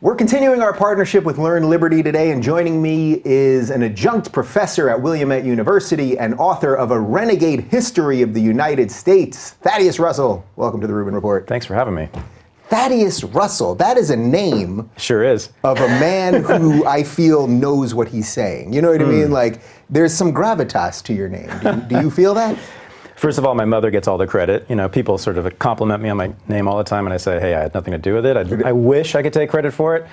We're continuing our partnership with Learn Liberty today, and joining me is an adjunct professor at Willamette University and author of A Renegade History of the United States, Thaddeus Russell. Welcome to the Rubin Report. Thanks for having me. Thaddeus Russell, that is a name. Sure is. Of a man who I feel knows what he's saying. You know what I mean? Like, there's some gravitas to your name. Do you feel that? First of all, my mother gets all the credit. You know, people sort of compliment me on my name all the time, and I say, hey, I had nothing to do with it. I wish I could take credit for it.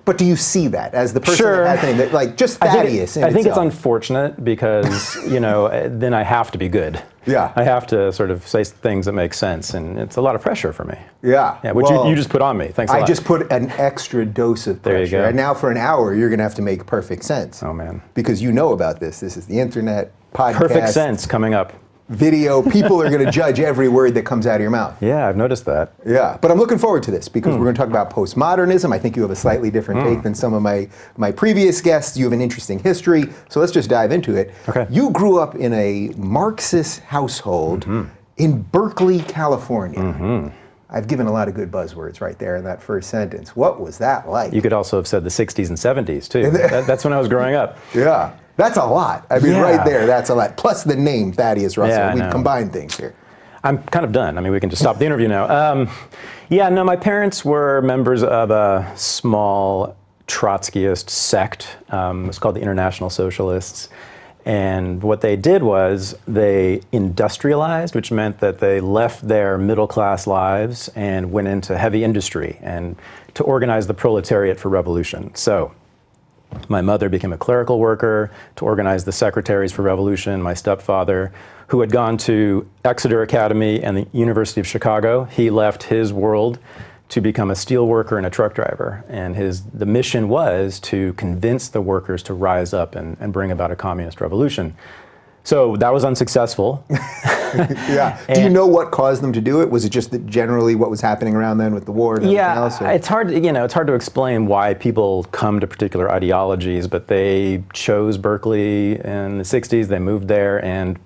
But do you see that as the person Sure. that had the name, like just Thaddeus? I think it's unfortunate because, you know, then I have to be good. Yeah. I have to sort of say things that make sense, and it's a lot of pressure for me. Yeah. Which you just put on me. Thanks a lot. I just put an extra dose of pressure. There you go. And now for an hour, you're going to have to make perfect sense. Oh, man. Because you know about this. This is the internet, podcast. Perfect sense coming up. Video. People are going to judge every word that comes out of your mouth. Yeah, I've noticed that. Yeah. But I'm looking forward to this because we're going to talk about postmodernism. I think you have a slightly different take than some of my previous guests. You have an interesting history. So let's just dive into it. Okay. You grew up in a Marxist household in Berkeley, California. I've given a lot of good buzzwords right there in that first sentence. What was that like? You could also have said the 60s and 70s, too. That's when I was growing up. Yeah. That's a lot. I mean, right there, that's a lot. Plus the name, Thaddeus Russell. Yeah, We've combined things here. I'm kind of done. I mean, we can just stop the interview now. My parents were members of a small Trotskyist sect. It's called the International Socialists. And what they did was they industrialized, which meant that they left their middle-class lives and went into heavy industry and to organize the proletariat for revolution. So my mother became a clerical worker to organize the Secretaries for Revolution. My stepfather, who had gone to Exeter Academy and the University of Chicago, he left his world to become a steel worker and a truck driver. And the mission was to convince the workers to rise up and bring about a communist revolution. So that was unsuccessful. Yeah. Do you know what caused them to do it? Was it just that generally what was happening around then with the war and everything else? Or? It's hard. It's hard to explain why people come to particular ideologies, but they chose Berkeley in the '60s. They moved there and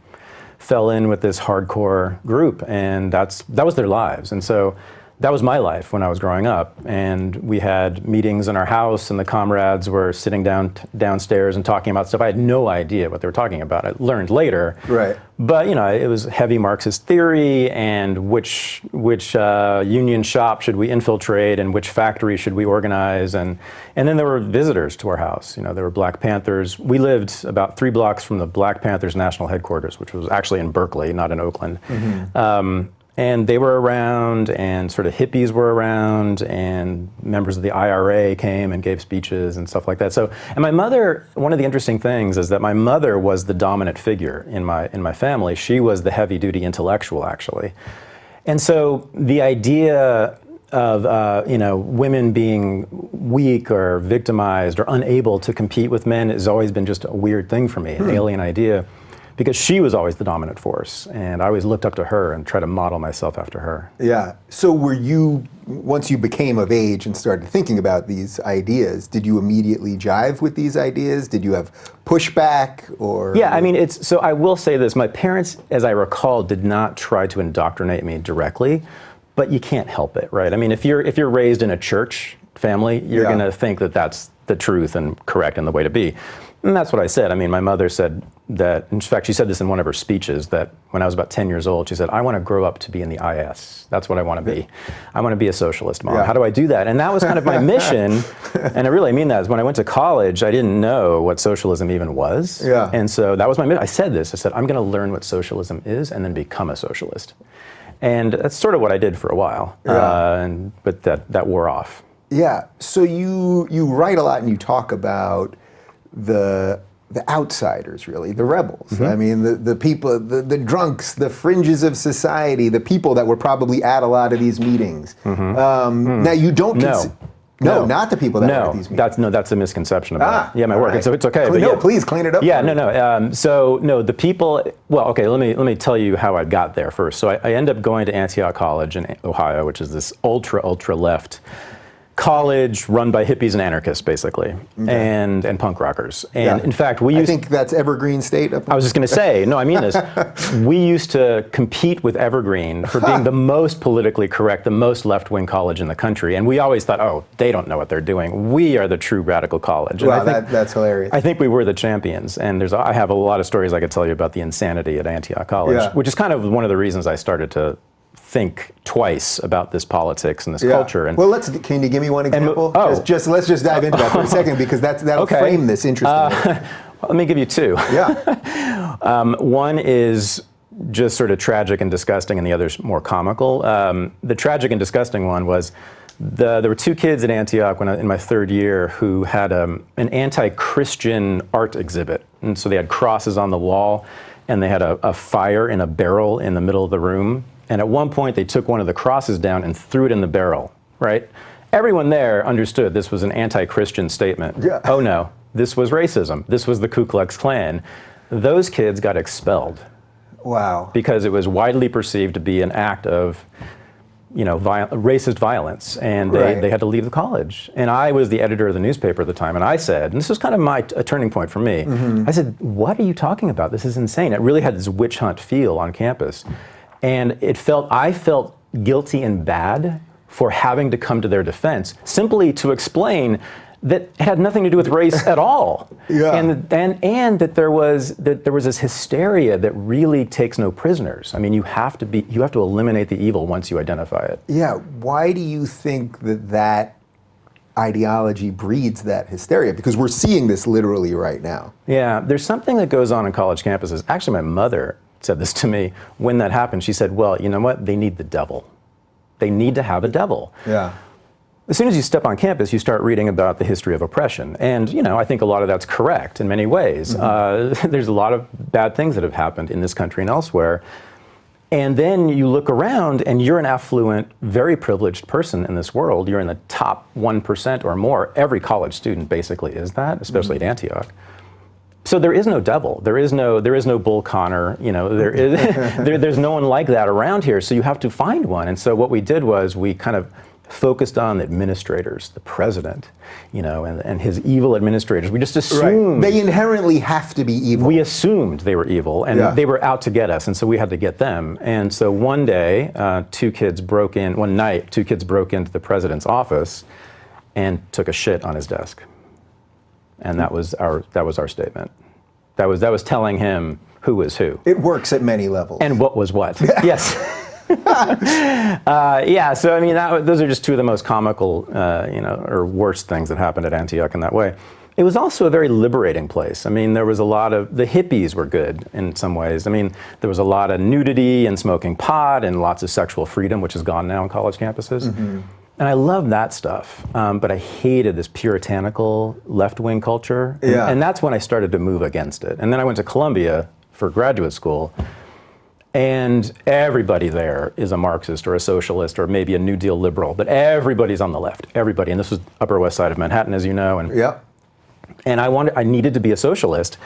fell in with this hardcore group, and that was their lives. And so that was my life when I was growing up, and we had meetings in our house, and the comrades were sitting downstairs and talking about stuff. I had no idea what they were talking about. I learned later. Right. But it was heavy Marxist theory, and which union shop should we infiltrate, and which factory should we organize, and then there were visitors to our house. There were Black Panthers. We lived about 3 blocks from the Black Panthers national headquarters, which was actually in Berkeley, not in Oakland. And they were around, and sort of hippies were around, and members of the IRA came and gave speeches and stuff like that. So, and my mother, one of the interesting things is that my mother was the dominant figure in my family. She was the heavy-duty intellectual, actually. And so the idea of women being weak or victimized or unable to compete with men has always been just a weird thing for me, an alien idea. Because she was always the dominant force, and I always looked up to her and tried to model myself after her. Yeah. So were you, once you became of age and started thinking about these ideas, did you immediately jive with these ideas? Did you have pushback or? Yeah, I mean, so I will say this, my parents, as I recall, did not try to indoctrinate me directly, but you can't help it, right? I mean, if you're raised in a church family, you're gonna think that that's the truth and correct and the way to be. And that's what I said. I mean, my mother said that, in fact, she said this in one of her speeches, that when I was about 10 years old, she said, I want to grow up to be in the IS. That's what I want to be. I want to be a socialist, Mom. How do I do that? And that was kind of my mission. And I really mean that. Is when I went to college, I didn't know what socialism even was. Yeah. And so that was my mission. I said this. I said, I'm going to learn what socialism is and then become a socialist. And that's sort of what I did for a while. But that wore off. Yeah. So you write a lot and you talk about the outsiders, really, the rebels. I mean, the people, the drunks, the fringes of society, the people that were probably at a lot of these meetings. Now, you don't No, not the people that were at these meetings. That's a misconception about my work. Right. So it's okay. Please clean it up. Yeah, the people. Well, okay. Let me tell you how I got there first. So I ended up going to Antioch College in Ohio, which is this ultra left college run by hippies and anarchists, basically, and punk rockers. And in fact, I think that's Evergreen State. I was just going to say, no, I mean this. We used to compete with Evergreen for being the most politically correct, the most left-wing college in the country. And we always thought, oh, they don't know what they're doing. We are the true radical college. Wow, that's hilarious. I think we were the champions. And I have a lot of stories I could tell you about the insanity at Antioch College, which is kind of one of the reasons I started to think twice about this politics and this culture. And well, can you give me one example? Let's just dive into that for a second, because that'll frame this interestingly. Let me give you two. Yeah. One is just sort of tragic and disgusting, and the other's more comical. The tragic and disgusting one was there were two kids at Antioch in my third year who had an anti-Christian art exhibit. And so they had crosses on the wall, and they had a fire in a barrel in the middle of the room. And at one point, they took one of the crosses down and threw it in the barrel, right? Everyone there understood this was an anti-Christian statement. Yeah. Oh no, this was racism. This was the Ku Klux Klan. Those kids got expelled. Wow. Because it was widely perceived to be an act of, racist violence, and they had to leave the college. And I was the editor of the newspaper at the time, and I said, and this was kind of a turning point for me, I said, what are you talking about? This is insane. It really had this witch hunt feel on campus. And I felt guilty and bad for having to come to their defense, simply to explain that it had nothing to do with race at all. And that there was this hysteria that really takes no prisoners. I mean, you have to eliminate the evil once you identify it. Yeah. Why do you think that ideology breeds that hysteria? Because we're seeing this literally right now. Yeah. There's something that goes on college campuses. Actually, my mother said this to me when that happened. She said, well, you know what? They need the devil. They need to have a devil. Yeah. As soon as you step on campus, you start reading about the history of oppression. And, I think a lot of that's correct in many ways. There's a lot of bad things that have happened in this country and elsewhere. And then you look around and you're an affluent, very privileged person in this world. You're in the top 1% or more. Every college student basically is that, especially at Antioch. So there is no devil. There is no Bull Connor. There's no one like that around here. So you have to find one. And so what we did was we kind of focused on the administrators, the president, and his evil administrators. We just assumed they inherently have to be evil. We assumed they were evil, and they were out to get us, and so we had to get them. And so one day, one night, two kids broke into the president's office and took a shit on his desk. And that was our statement. That was telling him who was who. It works at many levels. And what was what. Yes. So I mean, those are just two of the most comical, or worst things that happened at Antioch in that way. It was also a very liberating place. I mean, there was a lot of, the hippies were good in some ways. I mean, there was a lot of nudity and smoking pot and lots of sexual freedom, which is gone now on college campuses. And I love that stuff, but I hated this puritanical left-wing culture. And that's when I started to move against it. And then I went to Columbia for graduate school, and everybody there is a Marxist or a socialist or maybe a New Deal liberal, but everybody's on the left, everybody. And this was Upper West Side of Manhattan, as you know. And I needed to be a socialist.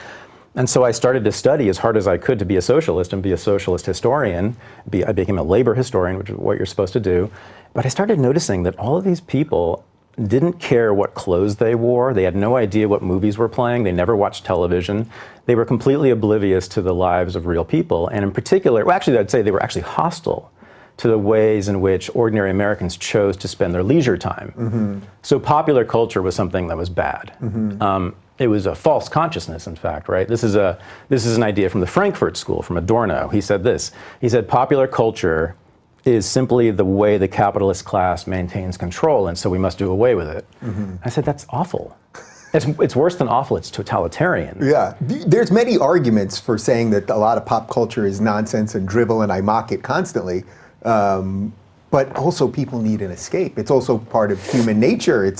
And so I started to study as hard as I could to be a socialist and be a socialist historian. I became a labor historian, which is what you're supposed to do. But I started noticing that all of these people didn't care what clothes they wore. They had no idea what movies were playing. They never watched television. They were completely oblivious to the lives of real people. And in particular, I'd say they were actually hostile to the ways in which ordinary Americans chose to spend their leisure time. So popular culture was something that was bad. It was a false consciousness, in fact, right? This is an idea from the Frankfurt School, from Adorno. He said this. He said, popular culture is simply the way the capitalist class maintains control, and so we must do away with it. I said, that's awful. It's worse than awful, it's totalitarian. Yeah, there's many arguments for saying that a lot of pop culture is nonsense and drivel, and I mock it constantly. But also people need an escape. It's also part of human nature.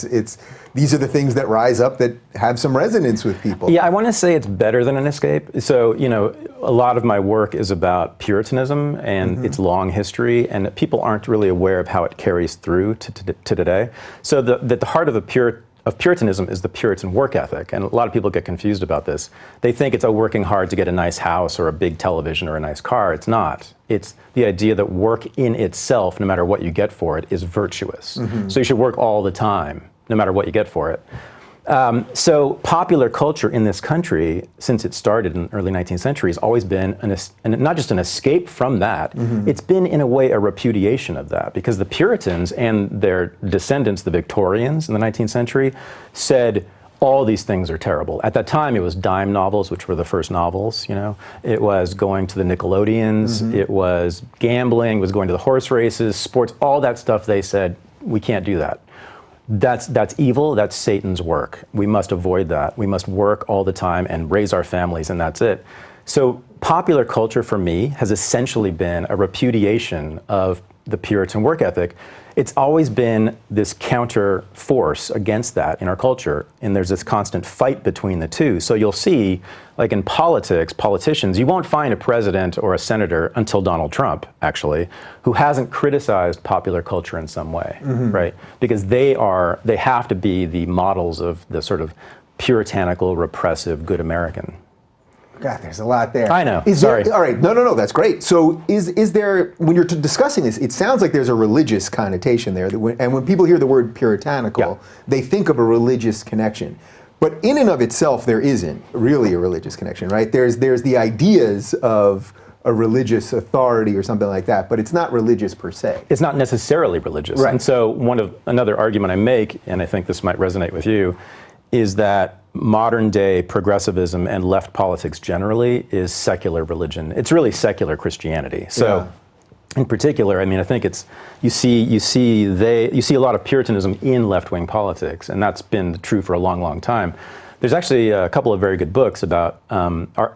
These are the things that rise up that have some resonance with people. Yeah, I want to say it's better than an escape. So, a lot of my work is about Puritanism and its long history, and people aren't really aware of how it carries through to today. So the heart of of Puritanism is the Puritan work ethic. And a lot of people get confused about this. They think it's working hard to get a nice house or a big television or a nice car. It's not. It's the idea that work in itself, no matter what you get for it, is virtuous. So you should work all the time, no matter what you get for it. So popular culture in this country, since it started in the early 19th century, has always been not just an escape from that, it's been in a way a repudiation of that, because the Puritans and their descendants, the Victorians in the 19th century, said all these things are terrible. At that time, it was dime novels, which were the first novels, you know. It was going to the Nickelodeons, it was gambling, it was going to the horse races, sports, all that stuff. They said, we can't do that. That's evil, that's Satan's work. We must avoid that. We must work all the time and raise our families, and that's it. So popular culture for me has essentially been a repudiation of the Puritan work ethic. It's always been this counter force against that in our culture, and there's this constant fight between the two. So you'll see, like in politics, politicians, you won't find a president or a senator until Donald Trump, actually, who hasn't criticized popular culture in some way, right? Because they have to be the models of the sort of puritanical, repressive, good American. God, there's a lot there. I know. Sorry. All right. No. That's great. So, is there, when you're discussing this, it sounds like there's a religious connotation there. And when people hear the word puritanical, they think of a religious connection. But in and of itself, there isn't really a religious connection, right? There's the ideas of a religious authority or something like that, but it's not religious per se. It's not necessarily religious. Right. And so another argument I make, and I think this might resonate with you, is that modern day progressivism and left politics generally is secular religion. It's really secular Christianity. So in particular, I mean, I think you see a lot of Puritanism in left-wing politics, and that's been true for a long, long time. There's actually a couple of very good books about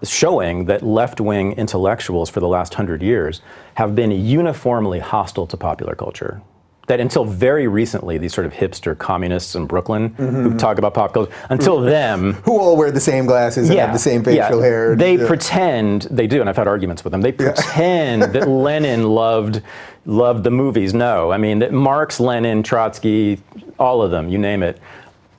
showing that left-wing intellectuals for the last 100 years have been uniformly hostile to popular culture. That until very recently, these sort of hipster communists in Brooklyn who talk about pop culture, until them... Who all wear the same glasses and have the same facial hair. They pretend, they do, and I've had arguments with them, they pretend that Lenin loved the movies. No, I mean, that Marx, Lenin, Trotsky, all of them, you name it,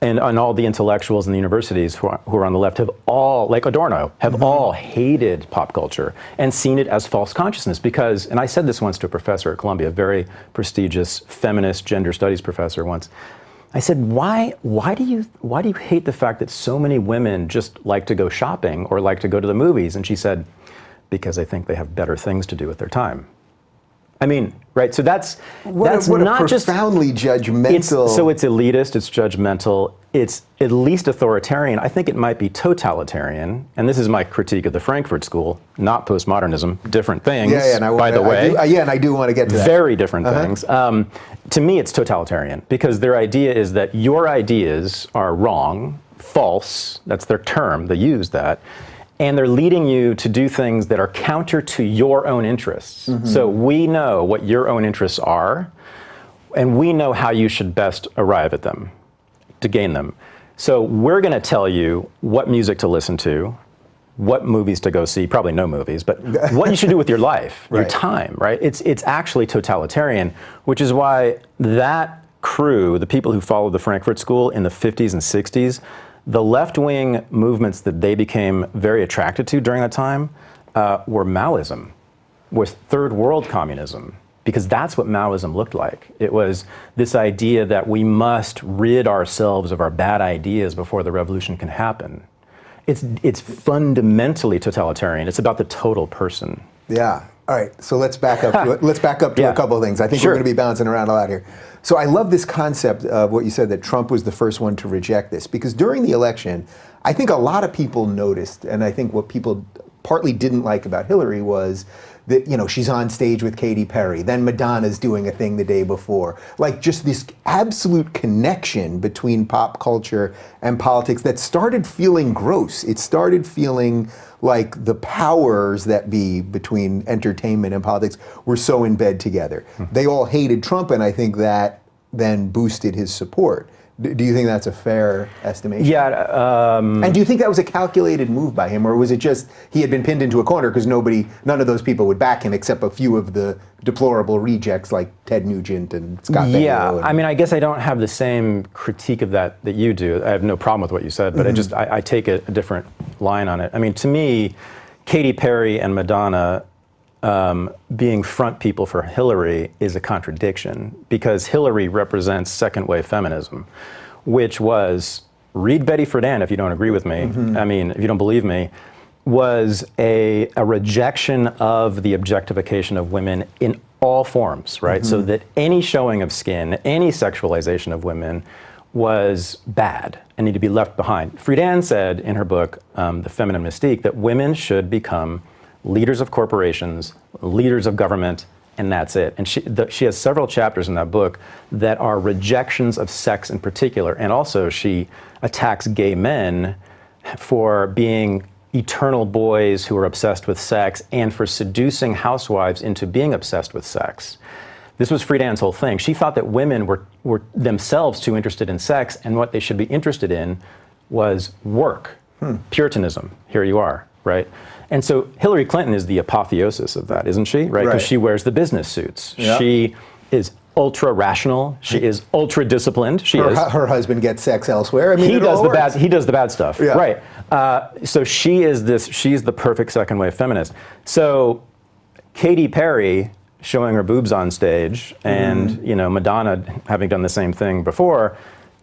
and all the intellectuals in the universities who are on the left have all, like Adorno, have all hated pop culture and seen it as false consciousness because, and I said this once to a professor at Columbia, a very prestigious feminist gender studies professor once, I said, why do you hate the fact that so many women just like to go shopping or like to go to the movies? And she said, because I think they have better things to do with their time. I mean, right, so that's not just profoundly judgmental. So it's elitist, it's judgmental, it's at least authoritarian. I think it might be totalitarian, and this is my critique of the Frankfurt School, not postmodernism, different things, by the way. And I do want to get to that. Very different things. To me, it's totalitarian, because their idea is that your ideas are wrong, false, that's their term, they use that, and they're leading you to do things that are counter to your own interests. So we know what your own interests are, and we know how you should best arrive at them, to gain them. So we're going to tell you what music to listen to, what movies to go see, probably no movies, but what you should do with your life, your time, right? It's actually totalitarian, which is why that crew, the people who followed the Frankfurt School in the 50s and 60s, the left-wing movements that they became very attracted to during that time were Maoism, was third world communism, because that's what Maoism looked like. It was this idea that we must rid ourselves of our bad ideas before the revolution can happen. It's fundamentally totalitarian. It's about the total person. Yeah. All right. So let's back up. Let's back up to a couple of things. I think we're going to be bouncing around a lot here. So I love this concept of what you said, that Trump was the first one to reject this, because during the election, I think a lot of people noticed, and I think what people partly didn't like about Hillary was that, you know, she's on stage with Katy Perry, then Madonna's doing a thing the day before. Like, just this absolute connection between pop culture and politics that started feeling gross. It started feeling like the powers that be between entertainment and politics were so in bed together. They all hated Trump, and I think that then boosted his support. Do you think that's a fair estimation? Yeah. And do you think that was a calculated move by him, or was it just he had been pinned into a corner because none of those people would back him except a few of the deplorable rejects like Ted Nugent and Scott Baio? Yeah, I mean, I guess I don't have the same critique of that you do. I have no problem with what you said, but I take a different line on it. I mean, to me, Katy Perry and Madonna being front people for Hillary is a contradiction, because Hillary represents second wave feminism, which was, read Betty Friedan if you don't agree with me, I mean, if you don't believe me, was a rejection of the objectification of women in all forms, right? So that any showing of skin, any sexualization of women was bad and need to be left behind. Friedan said in her book, The Feminine Mystique, that women should become leaders of corporations, leaders of government, and that's it. And she has several chapters in that book that are rejections of sex in particular. And also she attacks gay men for being eternal boys who are obsessed with sex and for seducing housewives into being obsessed with sex. This was Friedan's whole thing. She thought that women were themselves too interested in sex, and what they should be interested in was work. Puritanism, here you are, right? And so Hillary Clinton is the apotheosis of that, isn't she? Right? Because she wears the business suits. Yeah. She is ultra rational. She is ultra disciplined. Her husband gets sex elsewhere. I mean, he does the bad stuff. Yeah. Right. So she's the perfect second wave feminist. So Katy Perry showing her boobs on stage and Madonna having done the same thing before,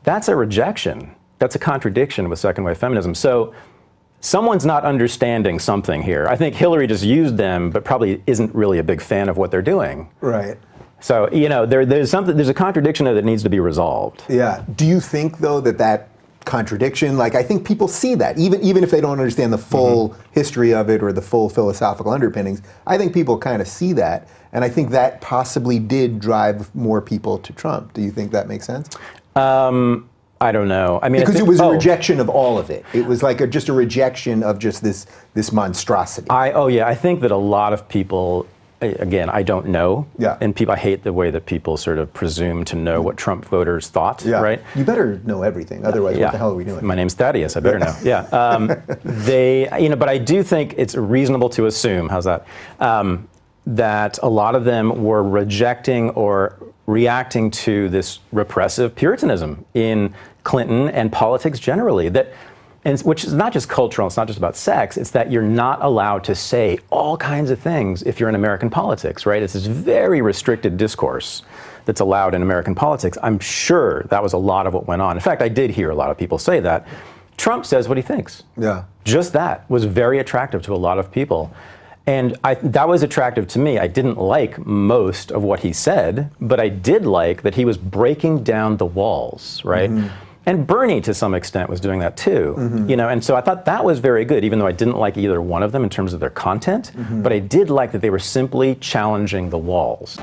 that's a rejection. That's a contradiction with second wave feminism. So someone's not understanding something here. I think Hillary just used them, but probably isn't really a big fan of what they're doing. Right. So, there's a contradiction there that needs to be resolved. Yeah. Do you think, though, that contradiction, like, I think people see that, even if they don't understand the full history of it or the full philosophical underpinnings, I think people kind of see that, and I think that possibly did drive more people to Trump. Do you think that makes sense? I don't know. I mean, because it was a rejection of all of it. It was like just a rejection of just this monstrosity. I think that a lot of people, again, I don't know. Yeah. And I hate the way that people sort of presume to know what Trump voters thought. Yeah. Right. You better know everything. Otherwise, what the hell are we doing? My name's Thaddeus. I better know. Yeah. But I do think it's reasonable to assume. How's that? That a lot of them were rejecting or reacting to this repressive Puritanism in Clinton and politics generally, which is not just cultural, it's not just about sex, it's that you're not allowed to say all kinds of things if you're in American politics, right? It's this very restricted discourse that's allowed in American politics. I'm sure that was a lot of what went on. In fact, I did hear a lot of people say that. Trump says what he thinks. Yeah. Just that was very attractive to a lot of people. And that was attractive to me. I didn't like most of what he said, but I did like that he was breaking down the walls, right? And Bernie, to some extent, was doing that too. And so I thought that was very good, even though I didn't like either one of them in terms of their content, but I did like that they were simply challenging the walls.